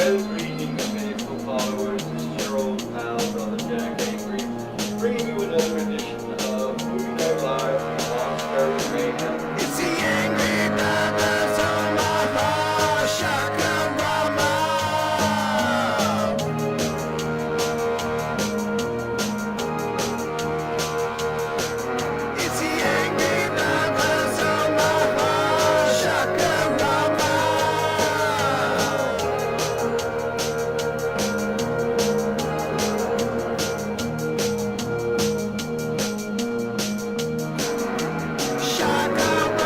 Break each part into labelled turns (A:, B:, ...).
A: Well, greetings, faithful followers. This is your old pal, Brother Jack Angry, bringing you another edition of Movie Night Live from the Monastery of Mayhem.
B: It's the angry brothers on my bar, shotgun mama. It's the angry brothers on my bar, shotgun mama. Shotgun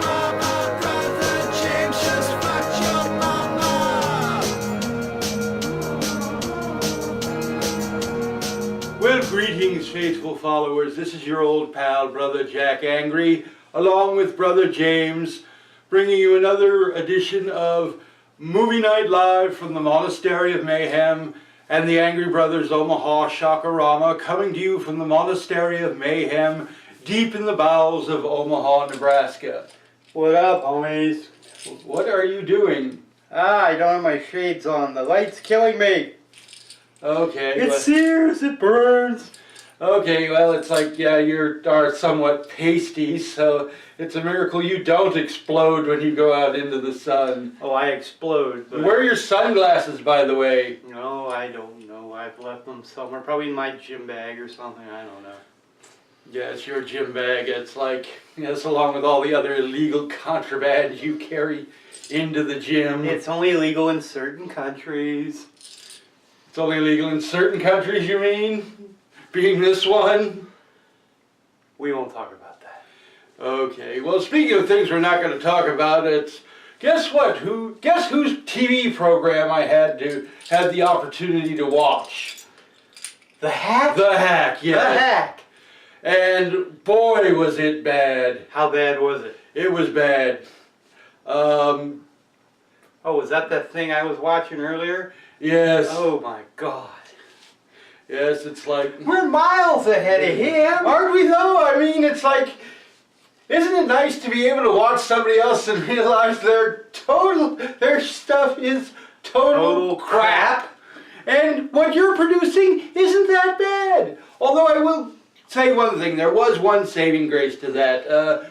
B: mama, brother James just fucked your mama.
A: Well, greetings, faithful followers. This is your old pal, Brother Jack Angry, along with Brother James, bringing you another edition of Movie Night Live from the Monastery of Mayhem and the Angry Brothers Omaha Shakarama, coming to you from the Monastery of Mayhem, deep in the bowels of Omaha, Nebraska.
C: What up, homies?
A: What are you doing?
C: I don't have my shades on. The light's killing me.
A: Okay.
C: It sears, it burns.
A: Okay, well, it's like, yeah, you are somewhat pasty, so it's a miracle you don't explode when you go out into the sun.
C: Oh, I explode. But
A: Where are your sunglasses, by the way?
C: no, I don't know. I've left them somewhere, probably in my gym bag or something. I don't know.
A: Yeah, it's your gym bag. It's like, yes, along with all the other illegal contraband you carry into the gym.
C: It's only illegal in certain countries.
A: It's only illegal in certain countries, you mean? Being this one?
C: We won't talk about that.
A: Okay, well, speaking of things we're not going to talk about, it's, guess what? Guess whose TV program I had the opportunity to watch?
C: The Hack?
A: The Hack, yeah.
C: The Hack.
A: And boy, was it bad.
C: How bad was it?
A: It was bad.
C: Oh, was that thing I was watching earlier?
A: Yes.
C: Oh my God.
A: Yes, it's like,
C: We're miles ahead of him.
A: aren't we though? I mean, it's like, isn't it nice to be able to watch somebody else and realize their stuff is total crap, and what you're producing isn't that bad. Although I will say one thing, there was one saving grace to that.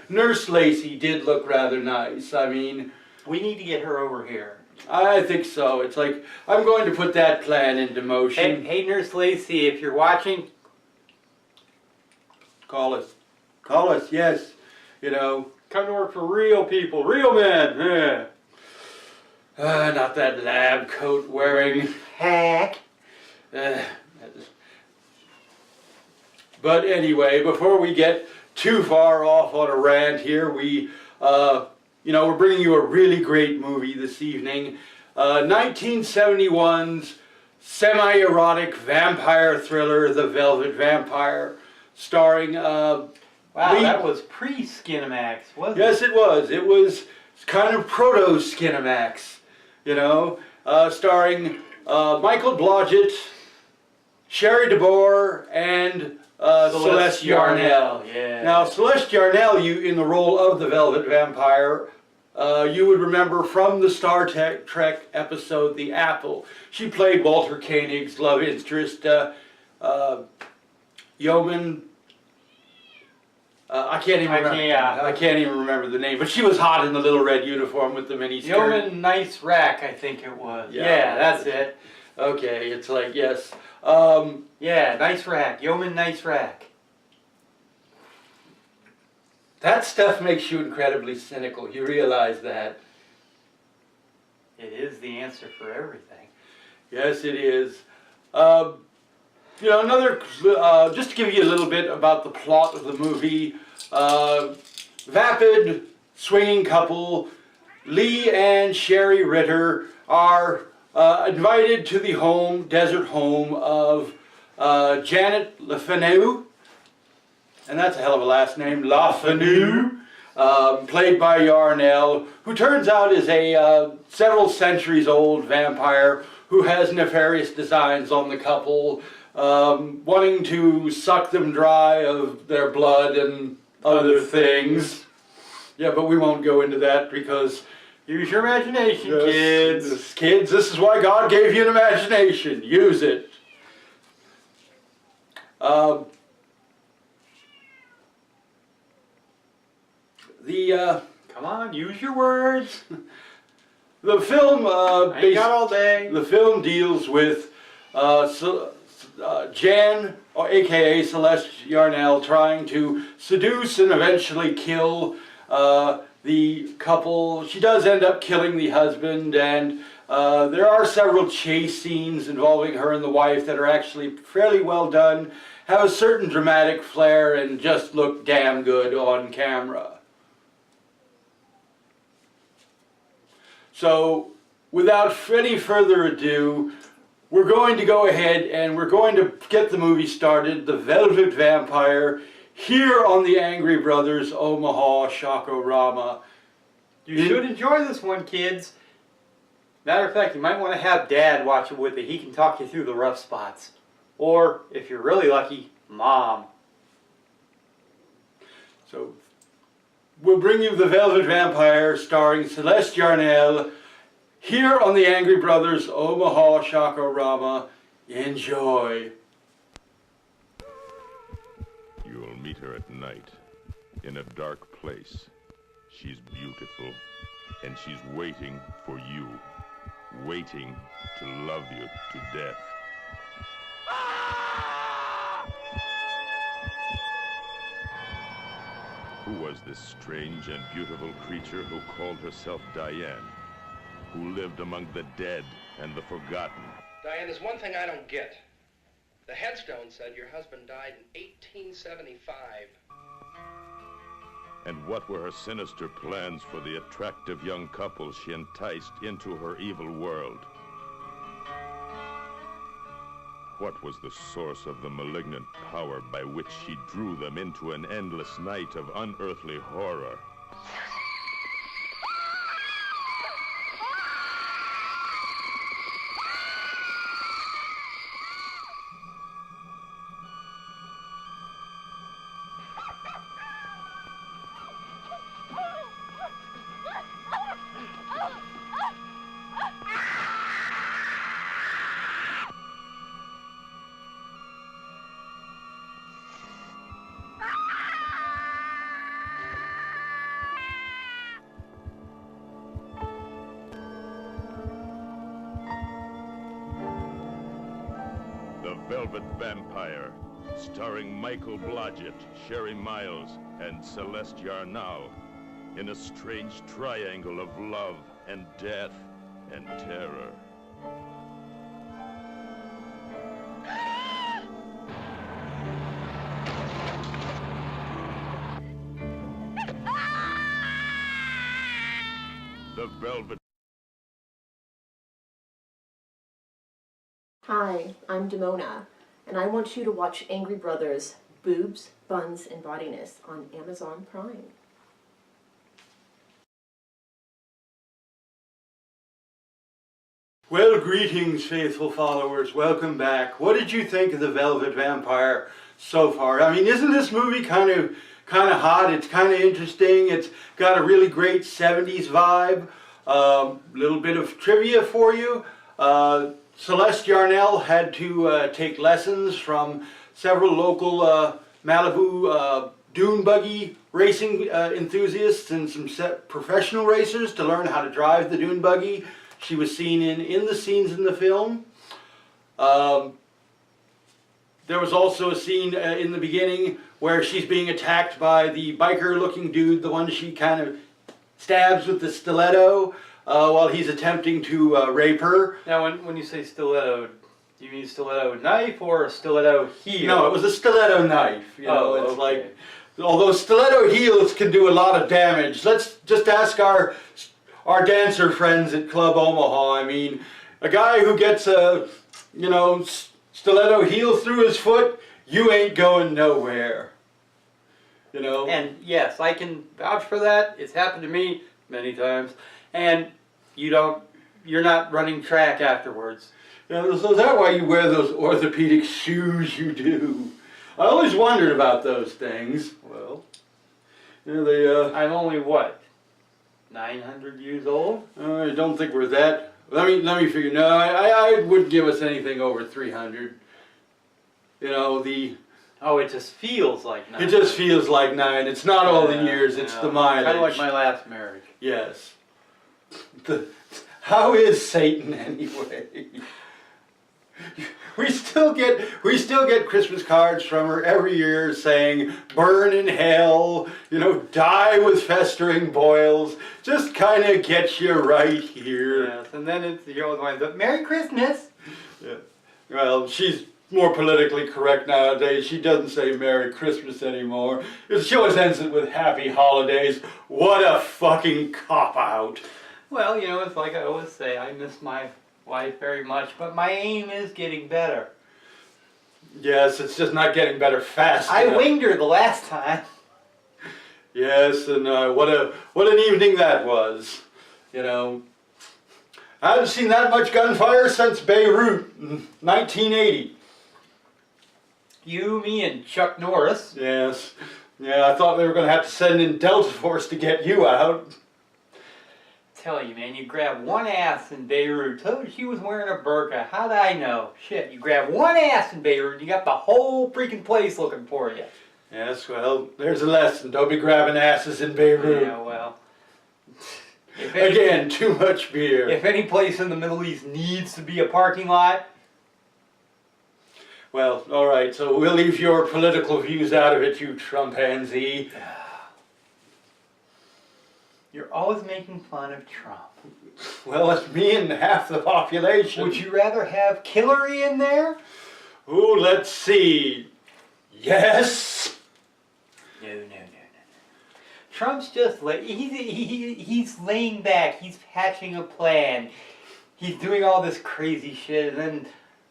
A: Nurse Lacey did look rather nice. I mean,
C: We need to get her over here.
A: I think so. It's like, I'm going to put that plan into motion.
C: Hey, Nurse Lacey, if you're watching,
A: Call us. Call us, yes. You know,
C: come to work for real people, real men. Yeah.
A: not that lab coat wearing
C: Hack.
A: But anyway, before we get too far off on a rant here, we're bringing you a really great movie this evening. 1971's semi-erotic vampire thriller, The Velvet Vampire, starring...
C: Wow, that was pre-Skinamax, wasn't
A: Yes, it was. It was kind of proto-Skinamax, starring Michael Blodgett, Sherry DeBoer, and Celeste Yarnell.
C: Yeah.
A: Now, Celeste Yarnell, in the role of the Velvet Vampire, you would remember from the Star Trek episode The Apple. She played Walter Koenig's love interest, Yeoman. I can't even remember the name, but she was hot in the little red uniform with the mini skirt.
C: Yeoman Nice Rack, I think it was. Yeah, that's it.
A: Okay, it's like, yes.
C: Yeah, Nice Rack. Yeoman Nice Rack.
A: That stuff makes you incredibly cynical. You realize that?
C: It is the answer for everything.
A: Yes, it is. Just to give you a little bit about the plot of the movie, vapid swinging couple, Lee and Sherry Ritter, are invited to the desert home of Janet LaFanu, and that's a hell of a last name, LaFanu, played by Yarnell, who turns out is a several centuries old vampire who has nefarious designs on the couple, wanting to suck them dry of their blood and other things. Yeah, but we won't go into that because
C: Use your imagination,
A: Yes,
C: kids.
A: yes, kids, this is why God gave you an imagination. Use it.
C: Come on, use your words.
A: The film,
C: I ain't got all day.
A: the film deals with Jan, or AKA Celeste Yarnell, trying to seduce and eventually kill the couple. She does end up killing the husband, and there are several chase scenes involving her and the wife that are actually fairly well done, have a certain dramatic flair, and just look damn good on camera. So, without any further ado, we're going to go ahead and we're going to get the movie started, The Velvet Vampire, here on the Angry Brothers Omaha Shakorama.
C: You should enjoy this one, kids. Matter of fact, you might want to have Dad watch it with you. He can talk you through the rough spots. Or, if you're really lucky, Mom.
A: So, we'll bring you The Velvet Vampire, starring Celeste Yarnell, here on the Angry Brothers Omaha Shakorama. Enjoy.
D: You'll meet her at night, in a dark place. She's beautiful, and she's waiting for you. Waiting to love you to death. Who was this strange and beautiful creature who called herself Diane? Who lived among the dead and the forgotten?
E: Diane, there's one thing I don't get. The headstone said your husband died in 1875.
D: And what were her sinister plans for the attractive young couple she enticed into her evil world? What was the source of the malignant power by which she drew them into an endless night of unearthly horror? The Velvet Vampire, starring Michael Blodgett, Sherry Miles, and Celeste Yarnall, in a strange triangle of love and death and terror. The Velvet.
F: Hi, I'm Demona, and I want you to watch Angry Brothers, Boobs, Buns, and Bodiness on Amazon Prime.
A: Well, greetings, faithful followers. Welcome back. What did you think of The Velvet Vampire so far? I mean, isn't this movie kind of hot? It's kind of interesting. It's got a really great 70s vibe. Little bit of trivia for you. Celeste Yarnell had to take lessons from several local Malibu dune buggy racing enthusiasts and some professional racers to learn how to drive the dune buggy. She was seen in the scenes in the film. There was also a scene in the beginning where she's being attacked by the biker-looking dude, the one she kind of stabs with the stiletto while he's attempting to rape her.
C: Now, when you say stiletto, do you mean stiletto knife or a stiletto heel?
A: No, it was a stiletto knife. You know,
C: Oh,
A: it's
C: okay.
A: like, although stiletto heels can do a lot of damage, let's just ask our dancer friends at Club Omaha. I mean, a guy who gets a, stiletto heel through his foot, you ain't going nowhere. You know?
C: And yes, I can vouch for that. It's happened to me many times. And you're not running track afterwards.
A: So is that why you wear those orthopedic shoes you do? I always wondered about those things.
C: Well,
A: You know, they,
C: I'm only what? 900 years old?
A: I don't think we're that. Let me figure. No, I wouldn't give us anything over 300. You know,
C: Oh, it just feels like 9.
A: it just feels like 9. It's not all the years, it's the mileage.
C: Kind of like my last marriage.
A: Yes. How is Satan anyway? We still get Christmas cards from her every year saying, burn in hell, you know, die with festering boils, just kind of gets you right here.
C: Yes, and then it's the old one, but Merry Christmas!
A: Yeah. Well, she's more politically correct nowadays. She doesn't say Merry Christmas anymore. She always ends it with Happy Holidays. What a fucking cop-out.
C: Well, you know, it's like I always say, I miss my wife very much, but my aim is getting better.
A: Yes, it's just not getting better fast
C: I
A: enough.
C: winged her the last time.
A: Yes, and what an evening that was. You know, I haven't seen that much gunfire since Beirut in 1980.
C: You, me, and Chuck Norris.
A: Yes. Yeah, I thought they were going to have to send in Delta Force to get you out.
C: Tell you, man, you grab one ass in Beirut. Told you she was wearing a burqa. How'd I know? Shit, you grab one ass in Beirut, you got the whole freaking place looking for you.
A: Yes, well, there's a lesson. Don't be grabbing asses in Beirut.
C: Yeah, well.
A: Again, too much beer.
C: If any place in the Middle East needs to be a parking lot,
A: Well, all right, so we'll leave your political views out of it, you Trumpanzee.
C: you're always making fun of Trump.
A: Well, that's me and half the population.
C: Would you rather have Hillary in there?
A: Ooh, let's see. Yes.
C: No. Trump's just he's laying back. He's hatching a plan. He's doing all this crazy shit, and then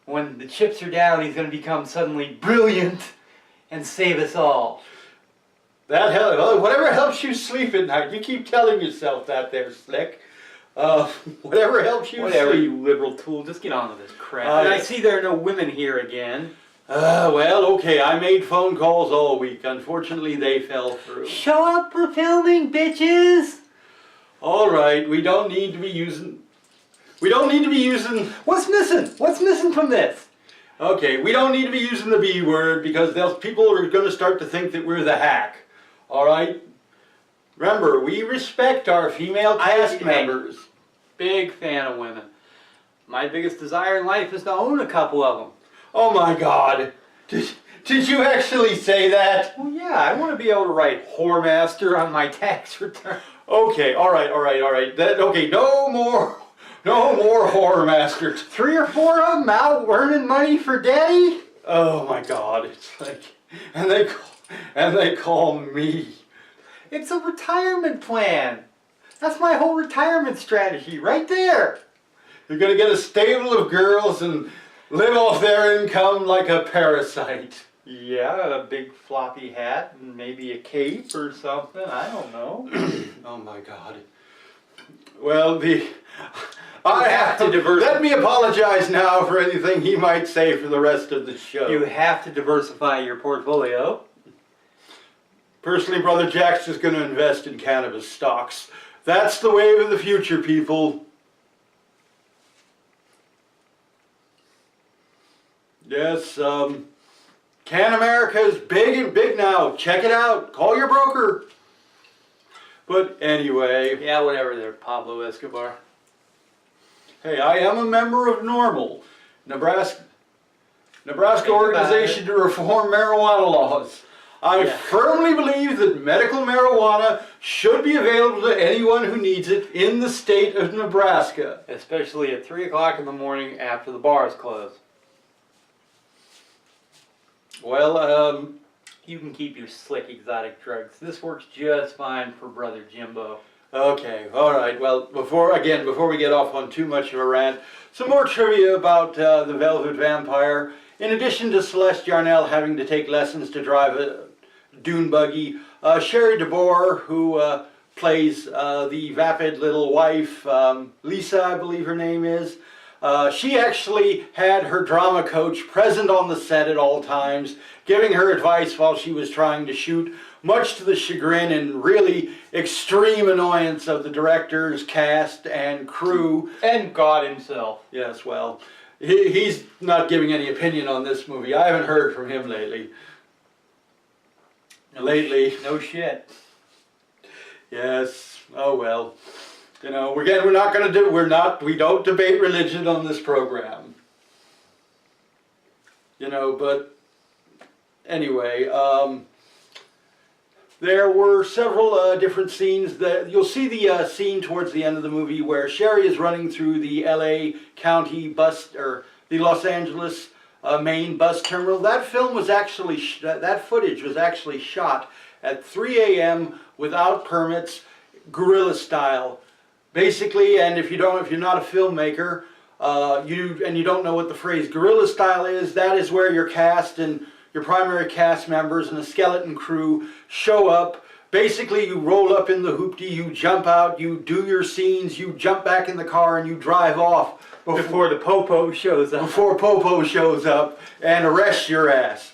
C: when the chips are down, he's going to become suddenly brilliant and save us all.
A: Whatever helps you sleep at night. You keep telling yourself that there, Slick. Whatever helps you
C: Whatever,
A: sleep.
C: you liberal tool. Just get on with this crap.
A: Oh,
C: And I
A: yes.
C: see there are no women here again.
A: Well, okay, I made phone calls all week. Unfortunately, they fell through.
C: Show up for filming, bitches!
A: All right, we don't need to be using...
C: What's missing? What's missing from this?
A: Okay, we don't need to be using the B word because people are going to start to think that we're the hack. All right? Remember, we respect our female cast members.
C: Big fan of women. My biggest desire in life is to own a couple of them.
A: Oh my God. Did you actually say that?
C: Well, yeah, I want to be able to write whoremaster on my tax return.
A: Okay, all right. Okay, no more horror masters.
C: 3 or 4 of them out earning money for daddy?
A: Oh my God, it's like, and they call me.
C: It's a retirement plan. That's my whole retirement strategy right there.
A: You're gonna get a stable of girls and live off their income like a parasite.
C: Yeah, a big floppy hat and maybe a cape or something. I don't know.
A: Oh my God. Well, I have to
C: diversify.
A: Let me apologize now for anything he might say for the rest of the show.
C: You have to diversify your portfolio.
A: Personally, Brother Jack's just going to invest in cannabis stocks. That's the wave of the future, people. Yes, Can America is big and big now. Check it out. Call your broker. But anyway,
C: Yeah, whatever there, Pablo Escobar.
A: hey, I am a member of NORML, Nebraska Organization to Reform Marijuana Laws. I
C: Yeah.
A: firmly believe that medical marijuana should be available to anyone who needs it in the state of Nebraska.
C: Especially at 3 o'clock in the morning after the bars close.
A: Well,
C: You can keep your slick exotic drugs. This works just fine for Brother Jimbo.
A: okay, all right. Well, before we get off on too much of a rant, some more trivia about the Velvet Vampire. In addition to Celeste Yarnell having to take lessons to drive a dune buggy, Sherry DeBoer, who plays the vapid little wife, Lisa, I believe her name is, she actually had her drama coach present on the set at all times, giving her advice while she was trying to shoot much to the chagrin and really extreme annoyance of the directors, cast, and crew.
C: And God himself.
A: Yes, well, he's not giving any opinion on this movie. I haven't heard from him lately.
C: No shit.
A: Yes. Oh well. You know, we don't debate religion on this program. You know, but anyway, there were several different scenes that you'll see the scene towards the end of the movie where Sherry is running through the LA County bus or the Los Angeles main bus terminal. That film was actually that footage was actually shot at 3 a.m. without permits, guerrilla style. Basically, and if you're not a filmmaker, you don't know what the phrase guerrilla style is, that is where your cast and your primary cast members and a skeleton crew show up. Basically, you roll up in the hoopty, you jump out, you do your scenes, you jump back in the car, and you drive off
C: Before the popo shows up.
A: Before Popo shows up and arrests your ass.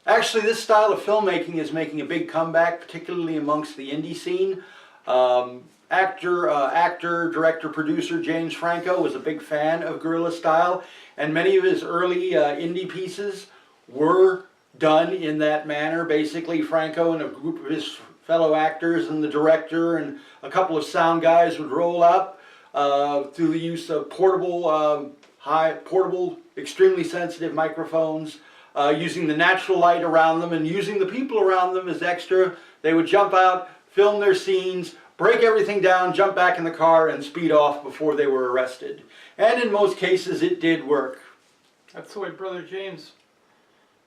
A: Actually, this style of filmmaking is making a big comeback, particularly amongst the indie scene. Actor, director, producer James Franco was a big fan of guerrilla style, and many of his early indie pieces were done in that manner. Basically, Franco and a group of his fellow actors and the director and a couple of sound guys would roll up through the use of portable, extremely sensitive microphones, using the natural light around them and using the people around them as extra. They would jump out, film their scenes, break everything down, jump back in the car, and speed off before they were arrested. And in most cases, it did work.
C: That's the way Brother James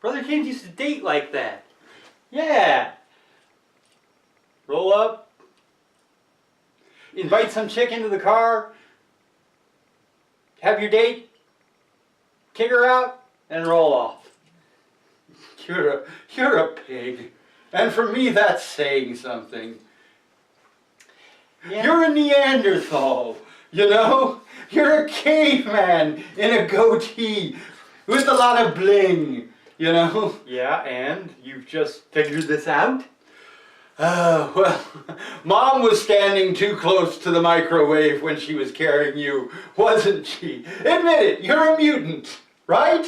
C: used to date like that. Yeah. Roll up. Invite some chick into the car. Have your date. Kick her out. And roll off.
A: You're a pig. And for me, that's saying something.
C: Yeah.
A: You're a Neanderthal, you know? You're a caveman in a goatee with a lot of bling, you know?
C: Yeah, and you've just figured this out?
A: Well, Mom was standing too close to the microwave when she was carrying you, wasn't she? Admit it, you're a mutant, right?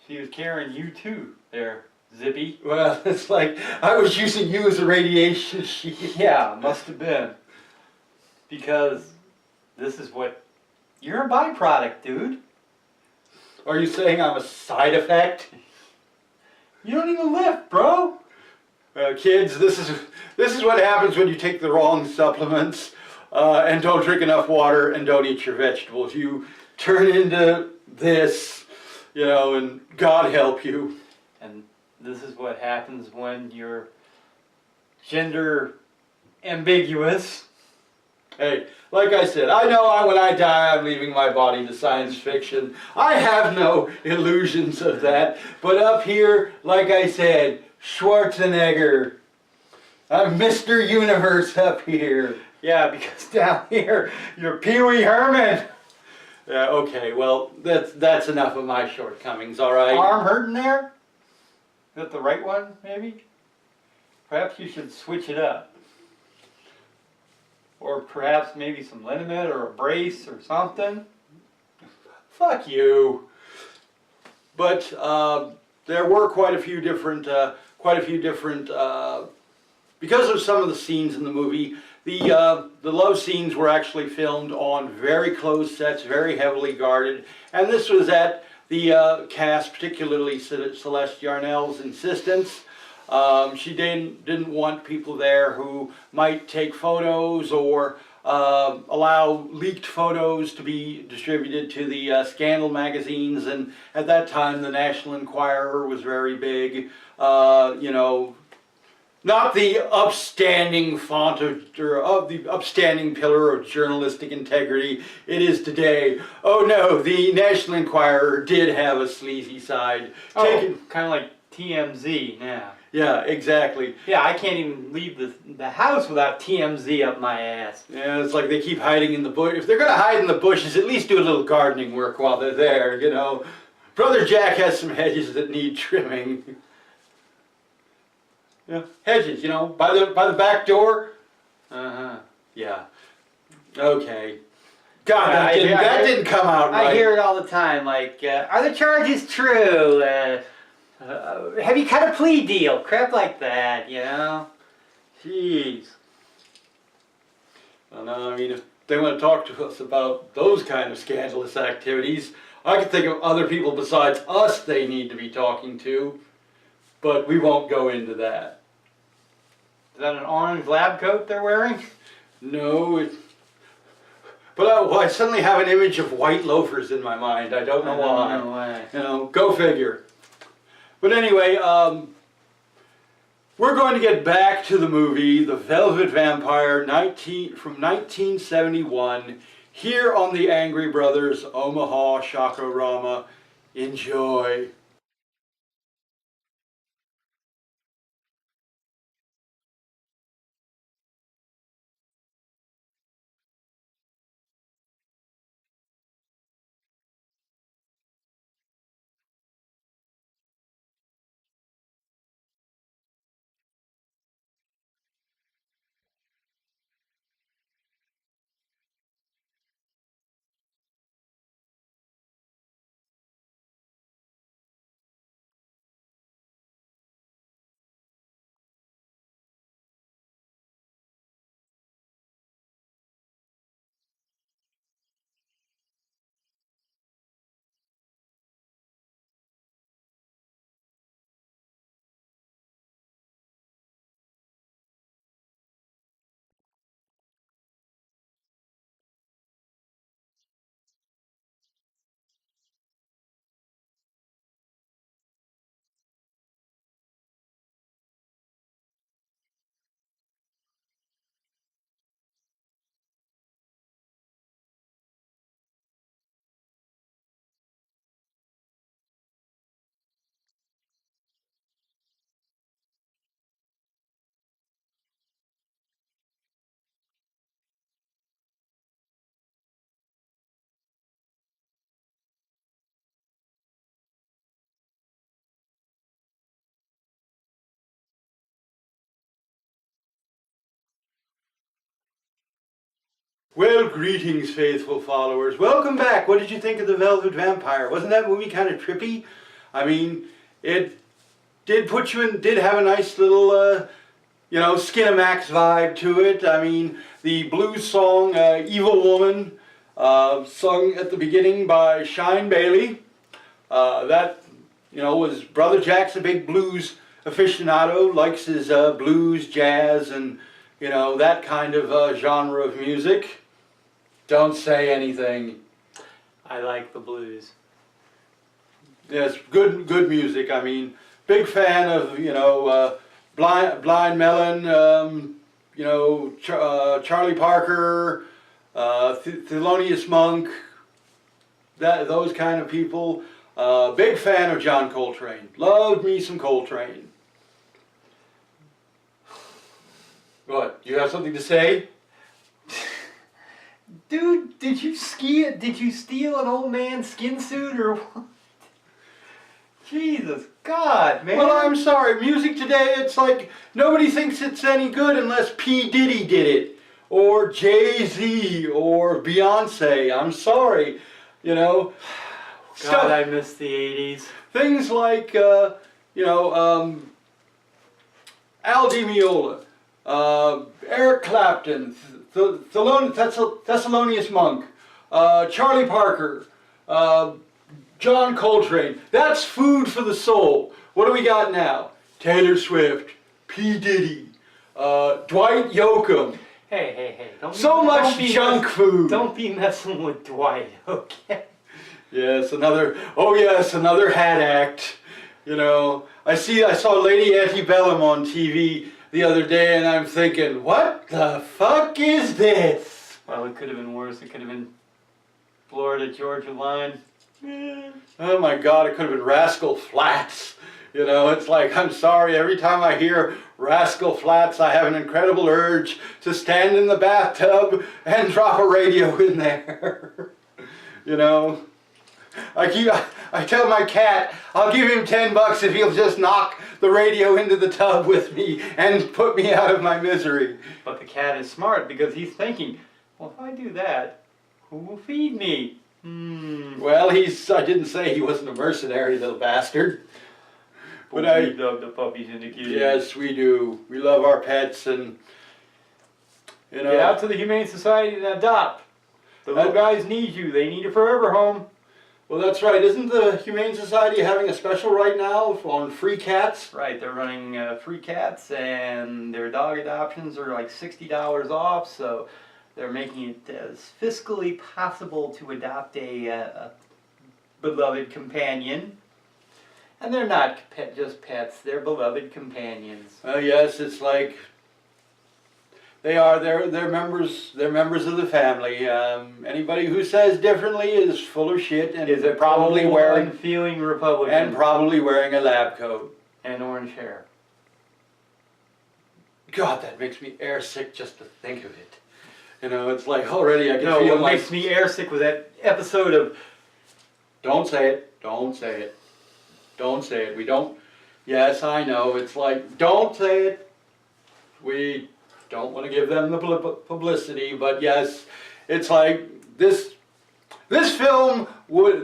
C: She was carrying you too, there, Zippy.
A: Well, it's like I was using you as a radiation shield.
C: Yeah, must have been. Because this is what... You're a byproduct, dude.
A: Are you saying I'm a side effect?
C: You don't even lift, bro.
A: Kids, this is what happens when you take the wrong supplements and don't drink enough water and don't eat your vegetables. You turn into this, you know, and God help you.
C: And this is what happens when you're gender ambiguous.
A: Hey, like I said, I know when I die I'm leaving my body to science fiction. I have no illusions of that. But up here, like I said, Schwarzenegger. I'm Mr. Universe up here.
C: Yeah, because down here, you're Pee Wee Herman.
A: Yeah, okay, well, that's enough of my shortcomings, all right?
C: Arm hurting there? Is that the right one, maybe? Perhaps you should switch it up. Or perhaps maybe some liniment or a brace or something.
A: Fuck you. But there were quite a few different, because of some of the scenes in the movie, the love scenes were actually filmed on very closed sets, very heavily guarded, and this was at the cast, particularly Celeste Yarnell's insistence. She didn't want people there who might take photos or allow leaked photos to be distributed to the scandal magazines, and at that time the National Enquirer was very big. You know, not the upstanding font of the upstanding pillar of journalistic integrity it is today. Oh no, the National Enquirer did have a sleazy side.
C: Kind of like TMZ now.
A: Yeah, exactly.
C: Yeah, I can't even leave the house without TMZ up my ass.
A: Yeah, it's like they keep hiding in the bush. If they're going to hide in the bushes, at least do a little gardening work while they're there, you know. Brother Jack has some hedges that need trimming. Yeah, hedges, you know, by the back door. Uh-huh. Yeah. Okay. God, that didn't come out right.
C: I hear it all the time, like, are the charges true? Have you cut a plea deal? Crap like that, you know? Jeez.
A: Well, no, I mean, if they want to talk to us about those kind of scandalous activities, I could think of other people besides us they need to be talking to, but we won't go into that.
C: Is that an orange lab coat they're wearing?
A: No, but I suddenly have an image of white loafers in my mind. I don't know why.
C: No way.
A: You know, go figure. But anyway, we're going to get back to the movie, The Velvet Vampire, from 1971, here on the Angry Brothers Omaha Shakorama. Enjoy. Well, greetings, faithful followers. Welcome back. What did you think of The Velvet Vampire? Wasn't that movie kind of trippy? I mean, it did put you in, did have a nice little, you know, Skinamax vibe to it. I mean, the blues song, Evil Woman, sung at the beginning by Shine Bailey. That, you know, was Brother Jack's a big blues aficionado, likes his blues, jazz, and, you know, that kind of genre of music. Don't say anything.
C: I like the blues.
A: Yes, good music. I mean, big fan of, you know, Blind Melon, you know, Charlie Parker, Thelonious Monk, those kind of people. Big fan of John Coltrane. Loved me some Coltrane. What? You have something to say?
C: Dude, did you steal an old man's skin suit or what? Jesus God, man.
A: Well, I'm sorry. Music today, it's like nobody thinks it's any good unless P. Diddy did it. Or Jay-Z or Beyonce. I'm sorry. You know.
C: God, I miss the 80s.
A: Things like, you know, Al Di Meola, Eric Clapton, Thelonious Monk, Charlie Parker, John Coltrane. That's food for the soul. What do we got now? Taylor Swift, P. Diddy, Dwight Yoakam.
C: Hey.
A: Much junk food.
C: Don't be messing with Dwight, okay?
A: Yes, another hat act. You know, I saw Lady Antebellum on TV the other day, and I'm thinking, what the fuck is this?
C: Well, it could have been worse. It could have been Florida Georgia line.
A: Oh my God, it could have been Rascal Flatts. You know, it's like, I'm sorry, every time I hear Rascal Flatts, I have an incredible urge to stand in the bathtub and drop a radio in there. You know? I tell my cat, I'll give him $10 if he'll just knock the radio into the tub with me and put me out of my misery.
C: But the cat is smart because he's thinking, well, if I do that, who will feed me?
A: Well, I didn't say he wasn't a mercenary, little bastard. But
C: we love the puppies in the kitchen.
A: Yes, we do. We love our pets, and you know.
C: Get out to the Humane Society and adopt. The little guys need you. They need a forever home.
A: Well, that's right. Isn't the Humane Society having a special right now on free cats?
C: Right, they're running free cats, and their dog adoptions are like $60 off, so they're making it as fiscally possible to adopt a beloved companion. And they're not just pets, they're beloved companions.
A: Yes, it's like they're members of the family. Anybody who says differently is full of shit and
C: Is a
A: probably wearing
C: unfeeling Republican
A: and probably wearing a lab coat.
C: and orange hair.
A: God, that makes me airsick just to think of it. You know, it's like already I can
C: No,
A: feel
C: what makes me airsick was that episode of
A: Don't say it. Don't say it. Don't say it. We don't. Yes, I know. It's like, don't say it. We don't want to give them the publicity, but yes, it's like this film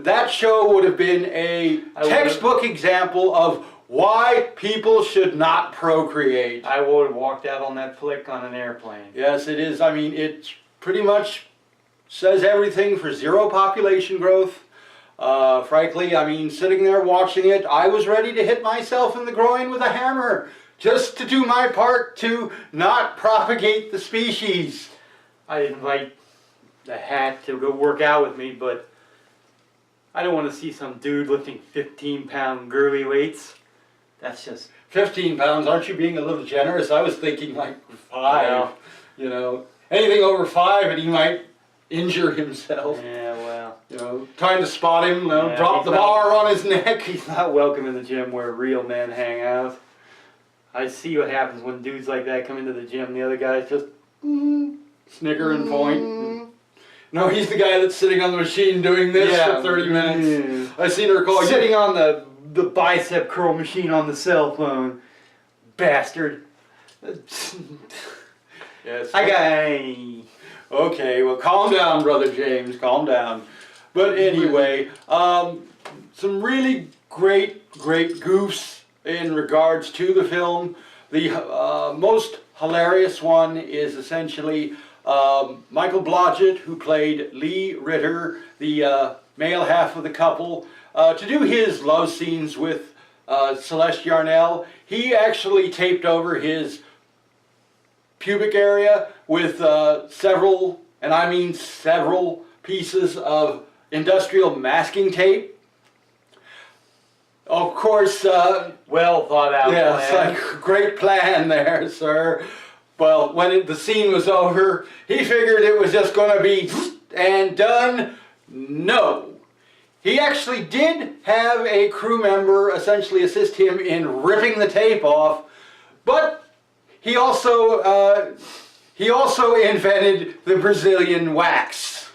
A: that show would have been a textbook example of why people should not procreate.
C: I would have walked out on that flick on an airplane.
A: Yes, it is. I mean, it pretty much says everything for zero population growth. Frankly, I mean, sitting there watching it, I was ready to hit myself in the groin with a hammer just to do my part to not propagate the species.
C: I'd invite the hat to go work out with me, but I don't want to see some dude lifting 15-pound girly weights. That's just
A: 15 pounds, aren't you being a little generous? I was thinking like 5,
C: No.
A: You know. Anything over 5 and he might injure himself.
C: yeah, well,
A: You know, trying to spot him,
C: Yeah,
A: drop
C: he's
A: the
C: not-
A: bar on his neck.
C: he's not welcome in the gym where real men hang out. I see what happens when dudes like that come into the gym. The other guys just
A: Snicker and point. No, he's the guy that's sitting on the machine doing this for 30 minutes. I seen her call
C: sitting on the bicep curl machine on the cell phone. Bastard.
A: Yes. Okay, well, calm down, Brother James. Calm down. But anyway, some really great goofs in regards to the film. The most hilarious one is essentially Michael Blodgett, who played Lee Ritter, the male half of the couple. To do his love scenes with Celeste Yarnell, he actually taped over his pubic area with several, and I mean several, pieces of industrial masking tape. Of course,
C: Well thought out
A: yeah,
C: plan.
A: it's like great plan there, sir. Well, when the scene was over, he figured it was just going to be and done. No. He actually did have a crew member essentially assist him in ripping the tape off, but he also invented the Brazilian wax.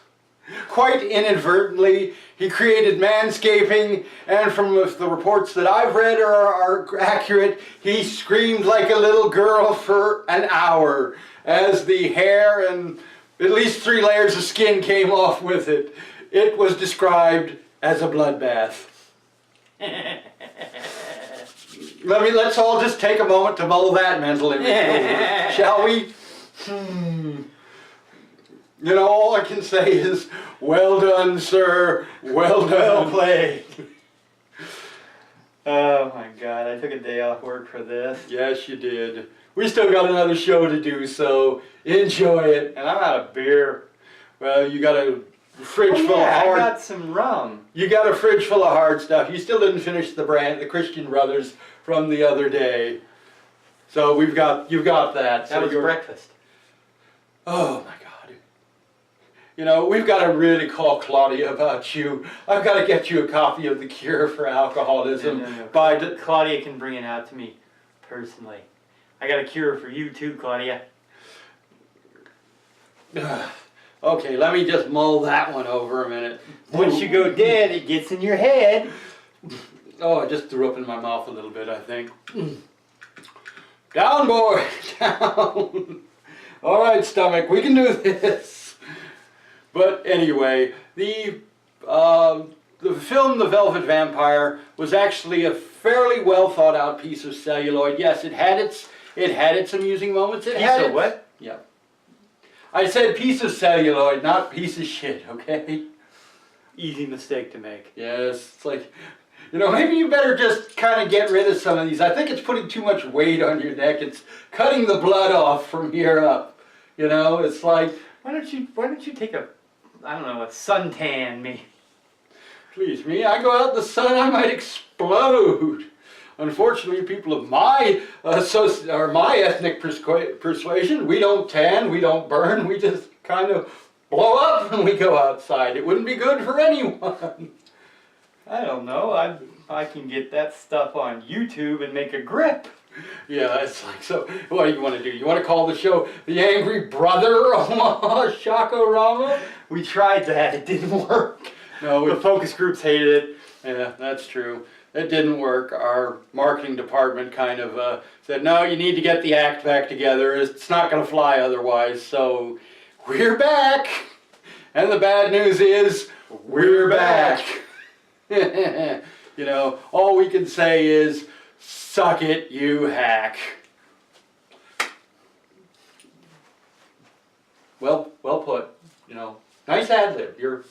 A: Quite inadvertently, he created manscaping, and from the reports that I've read are accurate, he screamed like a little girl for an hour as the hair and at least 3 layers of skin came off with it. It was described as a bloodbath. Let's all just take a moment to mull that mental image over, shall we? You know, all I can say is, well done, sir. Well done.
C: Well played. Oh my God, I took a day off work for this.
A: Yes, you did. We still got another show to do, so enjoy it.
C: And I'm out of beer.
A: Well, you got a fridge full of
C: I
A: hard.
C: got some rum.
A: You got a fridge full of hard stuff. You still didn't finish the Christian Brothers from the other day. So you've got that.
C: That
A: So
C: was
A: you're-
C: breakfast.
A: Oh my God. You know, we've got to really call Claudia about you. I've got to get you a copy of The Cure for Alcoholism.
C: No.
A: By
C: Claudia can bring it out to me personally. I got a cure for you too, Claudia.
A: Okay, let me just mull that one over a minute.
C: Once you go dead, it gets in your head.
A: Oh, I just threw up in my mouth a little bit, I think. Down, boy, down. All right, stomach, we can do this. But anyway, the film The Velvet Vampire was actually a fairly well thought out piece of celluloid. Yes, it had its amusing moments. It had
C: Piece of what?
A: Yeah. I said piece of celluloid, not piece of shit, okay?
C: Easy mistake to make.
A: Yes, it's like, you know, maybe you better just kind of get rid of some of these. I think it's putting too much weight on your neck. It's cutting the blood off from here up. You know, it's like,
C: Why don't you take a suntan, me?
A: please me, I go out in the sun, I might explode. Unfortunately, people of my my ethnic persuasion, we don't tan, we don't burn, we just kind of blow up when we go outside. It wouldn't be good for anyone.
C: I don't know. I can get that stuff on YouTube and make a grip.
A: Yeah, it's like, so what do you want to do? You want to call the show The Angry Brother Omaha Shakorama?
C: We tried that. It didn't work.
A: No,
C: The focus groups hated it.
A: yeah, that's true. It didn't work. Our marketing department kind of said, no, you need to get the act back together. It's not going to fly otherwise. So we're back. And the bad news is we're back. You know, all we can say is, suck it, you hack. Well put. You know, nice ad lib.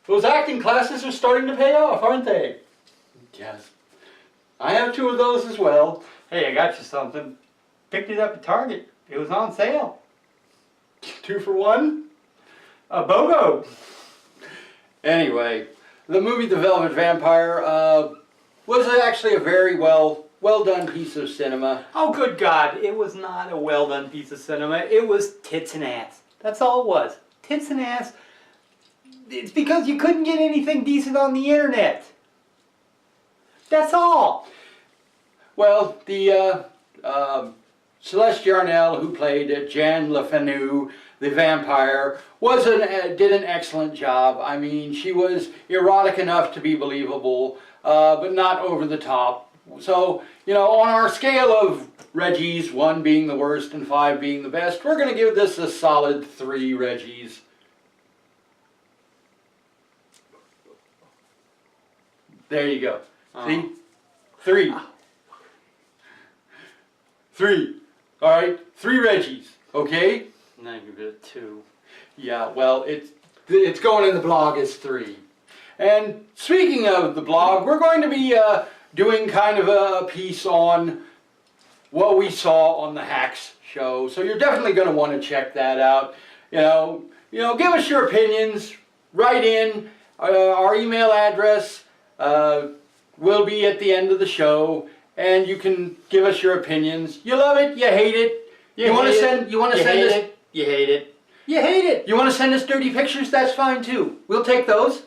A: Those acting classes are starting to pay off, aren't they? Yes. I have 2 of those as well.
C: Hey, I got you something. Picked it up at Target. It was on sale.
A: 2 for 1.
C: A BOGO.
A: Anyway, the movie The Velvet Vampire was actually a very well done piece of cinema.
C: Oh, good God. It was not a well done piece of cinema. It was tits and ass. That's all it was. Tits and ass. It's because you couldn't get anything decent on the internet. That's all.
A: Well, the Celeste Yarnell, who played Jan LeFanu, the vampire, did an excellent job. I mean, she was erotic enough to be believable, but not over the top. So, you know, on our scale of Reggies, 1 being the worst and 5 being the best, we're going to give this a solid 3 Reggies. There you go. See? 3. 3. All right? 3 Reggies. Okay?
C: Now give it a 2.
A: Yeah, well, it's going in the blog as 3. And speaking of the blog, we're going to be doing kind of a piece on what we saw on the Hacks show. So you're definitely going to want to check that out. You know, give us your opinions. Write in. Our email address will be at the end of the show, and you can give us your opinions. You love it, you hate it. You want to send us.
C: You hate it.
A: You hate it. You want to send us dirty pictures? That's fine too. We'll take those.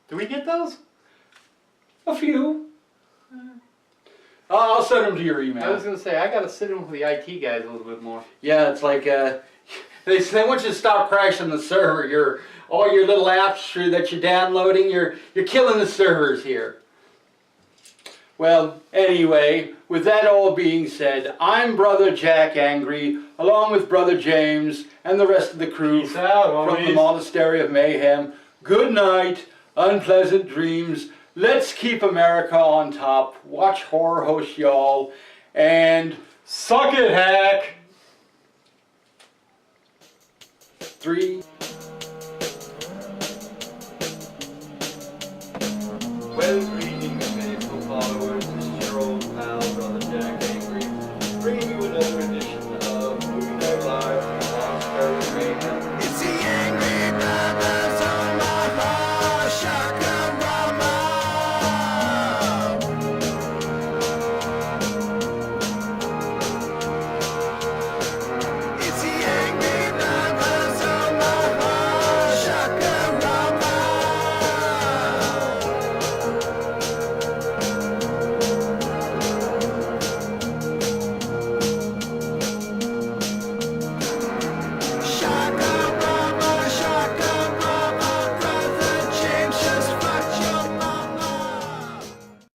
C: Do we get those?
A: A few. I'll send them to your email.
C: I was going to say, I got to sit in with the IT guys a little bit more.
A: Yeah, it's like they want you to stop crashing the server. All your little apps that you're downloading, you're killing the servers here. Well, anyway, with that all being said, I'm Brother Jack Angry, along with Brother James and the rest of the crew
C: Peace out,
A: from the Monastery of Mayhem. Good night, unpleasant dreams. Let's keep America on top. Watch Horror Host y'all, and
C: Suck it, hack!
A: 3